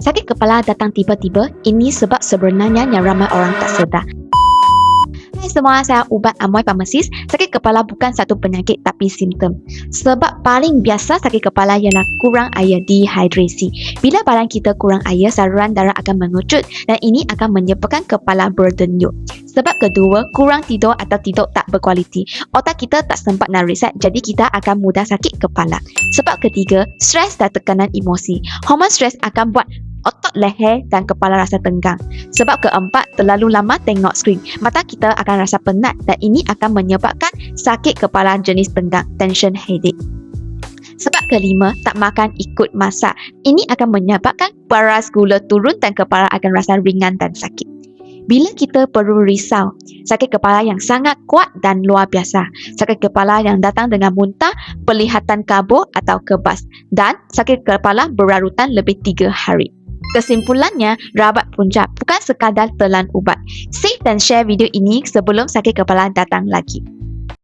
Sakit kepala datang tiba-tiba, ini sebab sebenarnya yang ramai orang tak sedar. Hai semua, saya Ubat Amoy Pharmacist. Sakit kepala bukan satu penyakit tapi simptom. Sebab paling biasa sakit kepala ialah kurang air, dehidrasi. Bila badan kita kurang air, saluran darah akan mengecut dan ini akan menyebabkan kepala berdenyut. Sebab kedua, kurang tidur atau tidur tak berkualiti. Otak kita tak sempat nak reset, jadi kita akan mudah sakit kepala. Sebab ketiga, stres dan tekanan emosi. Hormon stres akan buat otot leher dan kepala rasa tegang. Sebab keempat, terlalu lama tengok skrin. Mata kita akan rasa penat dan ini akan menyebabkan sakit kepala jenis tegang, tension headache. Sebab kelima, tak makan ikut masak. Ini akan menyebabkan paras gula turun dan kepala akan rasa ringan dan sakit. Bila kita perlu risau, sakit kepala yang sangat kuat dan luar biasa, sakit kepala yang datang dengan muntah, pelihatan kabur atau kebas, dan sakit kepala berlarutan lebih 3 hari. Kesimpulannya, rawat punca bukan sekadar telan ubat. Save dan share video ini sebelum sakit kepala datang lagi.